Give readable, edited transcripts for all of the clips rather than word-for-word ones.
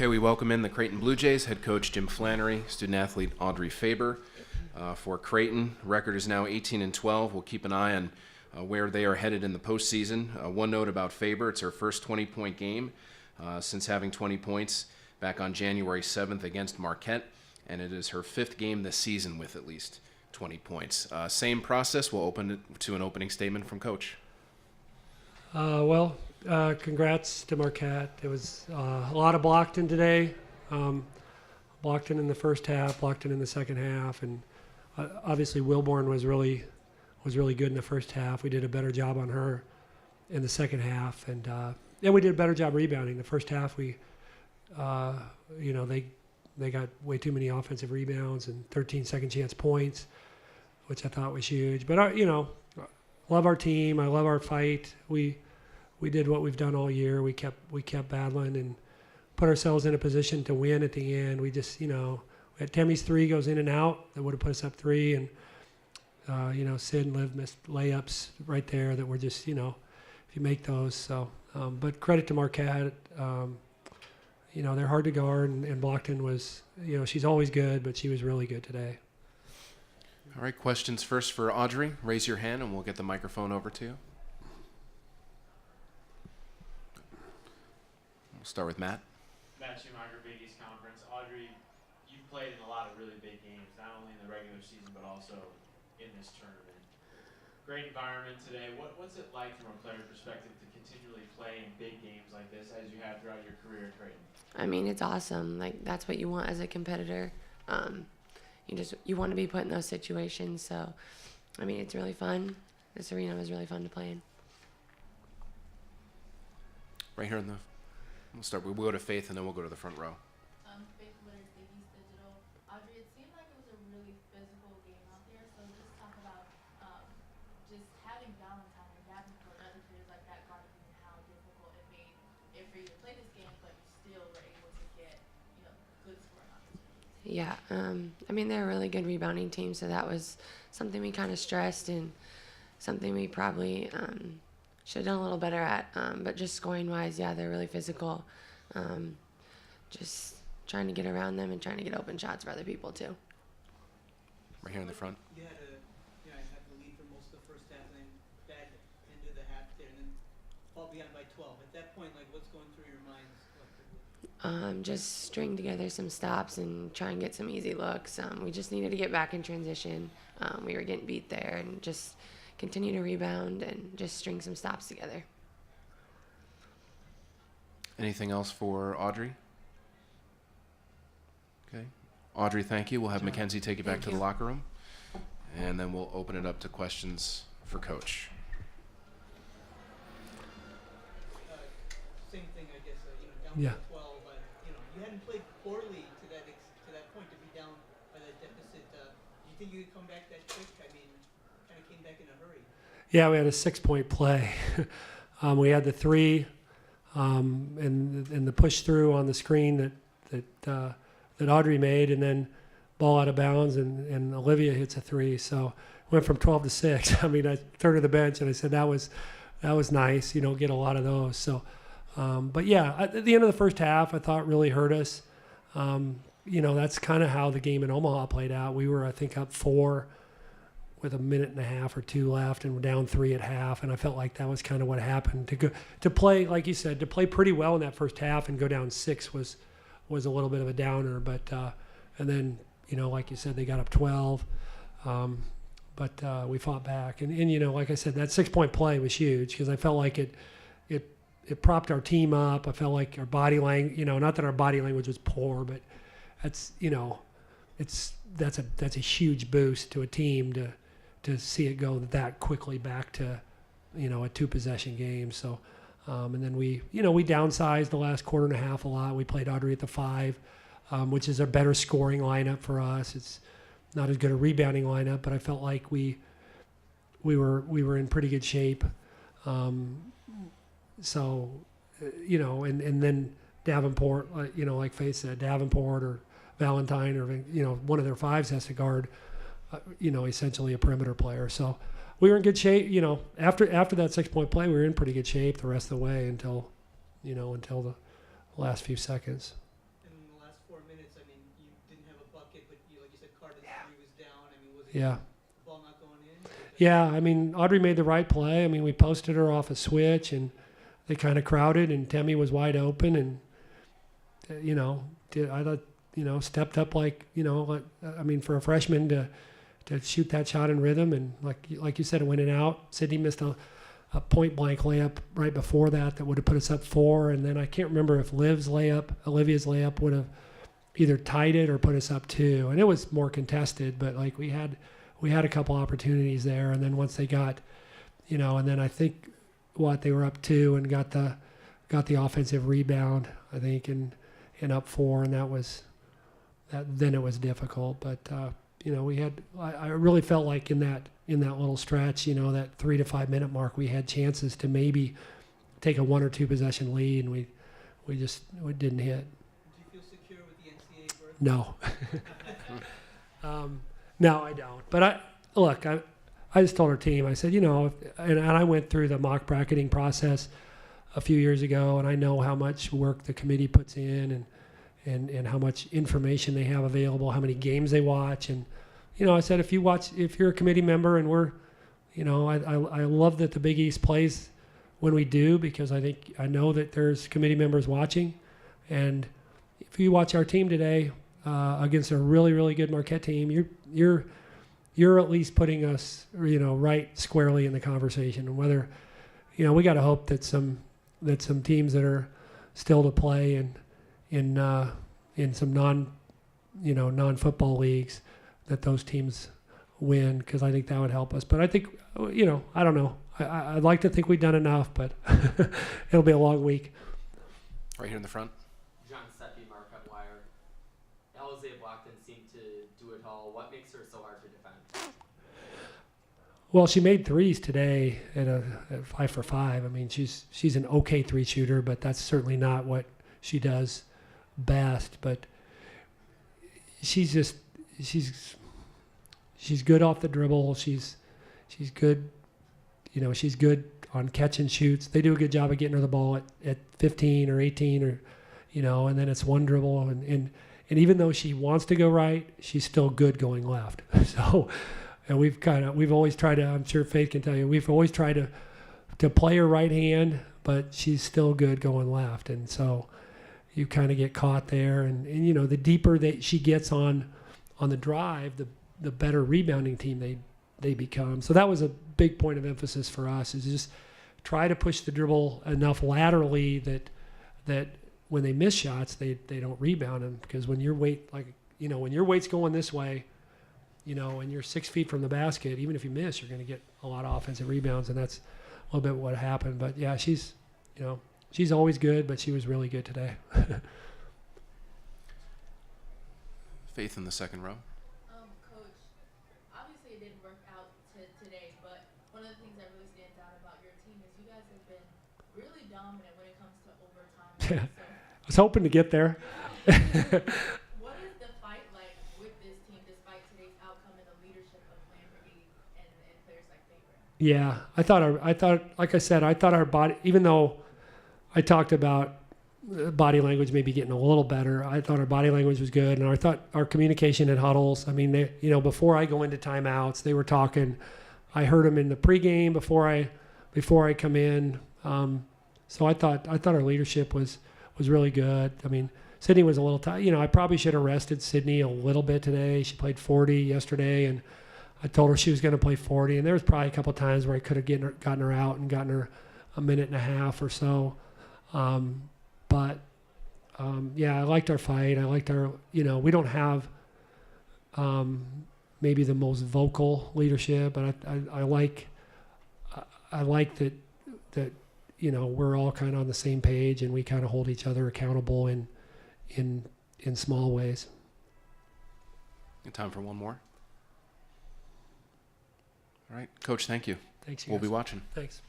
Okay, we welcome in the Creighton Blue Jays, head coach Jim Flannery, student-athlete Audrey Faber. For Creighton, record is now 18-12. We'll keep an eye on where they are headed in the postseason. One note about Faber, it's her first 20-point game since having 20 points back on January 7th against Marquette, and it is her fifth game this season with at least 20 points. Same process. We'll open it to an opening statement from Coach. Congrats to Marquette. It was a lot of Blockton today. Blockton in the first half, Blockton in the second half, and obviously Wilborn was really good in the first half. We did a better job on her in the second half, and we did a better job rebounding. The first half, they got way too many offensive rebounds and 13 second chance points, which I thought was huge. But love our team. I love our fight. We did what we've done all year. We kept battling and put ourselves in a position to win at the end. We just, we had Tammy's three goes in and out. That would have put us up three. And, Sid and Liv missed layups right there that were just, if you make those. So, but credit to Marquette. They're hard to guard. And Blockton was, she's always good, but she was really good today. All right, questions first for Audrey. Raise your hand and we'll get the microphone over to you. We'll start with Matt. Matt Schumacher, Big East Conference. Audrey, you've played in a lot of really big games, not only in the regular season, but also in this tournament. Great environment today. What's it like from a player perspective to continually play in big games like this as you have throughout your career at Creighton? I mean, it's awesome. Like, that's what you want as a competitor. You want to be put in those situations. So, I mean, it's really fun. This arena was really fun to play in. Right here we'll go to Faith and then we'll go to the front row. Faith Witters, Big East Digital. Audrey, it seemed like it was a really physical game out there, so just talk about just having Valentine and Davenport and other players like that guarding you and how difficult it made it for you to play this game, but you still were able to get, good scoring opportunities. Yeah, they're a really good rebounding team, so that was something we kind of stressed and something we probably should have done a little better at. But just scoring-wise, yeah, they're really physical. Just trying to get around them and trying to get open shots for other people, too. Right here in the front. You had had the lead for most of the first half and then bad into the half there and then fall behind by 12. At that point, what's going through your minds? Just string together some stops and try and get some easy looks. We just needed to get back in transition. We were getting beat there and just continue to rebound and just string some stops together. Anything else for Audrey? Okay. Audrey, thank you. We'll have Mackenzie take you back to the locker room, and then we'll open it up to questions for Coach. Same thing, I guess. Down Yeah. by 12, but you hadn't played poorly to that point to be down by that deficit. Do you think you could come back that quick? I mean, kind of came back in a hurry. Yeah, we had a 6-point play. We had the three, and the push through on the screen that Audrey made, and then ball out of bounds, and Olivia hits a three. So went from 12 to 6. I mean, I turned to the bench and I said that was nice. You don't get a lot of those. So, but yeah, at the end of the first half, I thought really hurt us. That's kind of how the game in Omaha played out. We were, I think, up 4 with a minute and a half or 2 left, and we're down 3 at half. And I felt like that was kind of what happened. To play, like you said, to play pretty well in that first half and go down 6 was a little bit of a downer. But and then like you said, they got up 12. But we fought back, and like I said, that 6-point play was huge because I felt like it propped our team up. I felt like our body language, not that our body language was poor, but that's a huge boost to a team to see it go that quickly back to a 2-possession game. So and then we downsized the last quarter and a half a lot. We played Audrey at the 5, which is a better scoring lineup for us. It's not as good a rebounding lineup, but I felt like we were in pretty good shape. So and then Davenport, like Faith said, Davenport or Valentine or one of their 5s has to guard essentially a perimeter player. So we were in good shape. After that 6-point play, we were in pretty good shape the rest of the way until the last few seconds. Yeah. The ball not going in? Yeah, I mean, Audrey made the right play. I mean, we posted her off a switch, and they kind of crowded, and Temmie was wide open, and I thought, stepped up I mean, for a freshman to shoot that shot in rhythm, and like you said, it went in and out. Sydney missed a point blank layup right before that would have put us up 4, and then I can't remember if Olivia's layup would have either tied it or put us up 2, and it was more contested, but like we had a couple opportunities there, and then once they got, and then I think they were up 2 and got the offensive rebound, I think, and up 4, and then it was difficult, but we had, I really felt like in that little stretch, that 3 to 5 minute mark, we had chances to maybe take a 1 or 2 possession lead, and we didn't hit. Do you feel secure with the NCAA berth? No. No, I don't. But I just told our team, I said, and I went through the mock bracketing process a few years ago, and I know how much work the committee puts in and how much information they have available, how many games they watch. And, I said, if you're a committee member, and we're, I love that the Big East plays when we do, because I know that there's committee members watching. And if you watch our team today against a really, really good Marquette team, you're at least putting us, right squarely in the conversation. And whether, we got to hope that some teams that are still to play in some non-football leagues, that those teams win, because I think that would help us. But I think, I don't know. I'd like to think we've done enough, but it'll be a long week. Right here in the front. John Seppi, Marquette Wire. Alizé Blockton seemed to do it all. What makes her so hard to defend? Well, she made threes today at 5 for 5. I mean, she's an okay 3 shooter, but that's certainly not what she does best. But she's good off the dribble. She's good. She's good on catch and shoots. They do a good job of getting her the ball at 15 or 18 or, and then it's one dribble. And even though she wants to go right, she's still good going left. So, and we've always tried to, I'm sure Faith can tell you, we've always tried to play her right hand, but she's still good going left. And so you kind of get caught there. And the deeper that she gets on the drive, the better rebounding team they become. So that was a big point of emphasis for us, is just try to push the dribble enough laterally that when they miss shots, they don't rebound them. Because when your weight, when your weight's going this way, and you're 6 feet from the basket, even if you miss, you're going to get a lot of offensive rebounds, and that's a little bit what happened. But yeah, she's always good, but she was really good today. Faith in the second row. Coach, obviously it didn't work out today, but one of the things that really stands out about your team is you guys have been really dominant when it comes to overtime. Yeah. So, I was hoping to get there. what is the fight like with this team, despite today's outcome and the leadership of Lamberty and players like Faber? Yeah, I thought our body, even though I talked about body language maybe getting a little better, I thought our body language was good, and I thought our communication in huddles, I mean, before I go into timeouts, they were talking. I heard them in the pregame before I come in. So I thought our leadership was really good. I mean, Sydney was a little tight. I probably should have rested Sydney a little bit today. She played 40 yesterday, and I told her she was going to play 40. And there was probably a couple times where I could have gotten her out and gotten her a minute and a half or so. Yeah, I liked our fight. I liked our, we don't have maybe the most vocal leadership, but I like that we're all kind of on the same page, and we kind of hold each other accountable in small ways. Time for one more. All right, Coach, thank you. Thanks, you We'll guys. be watching. Thanks.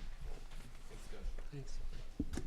Thanks, Coach. Thanks.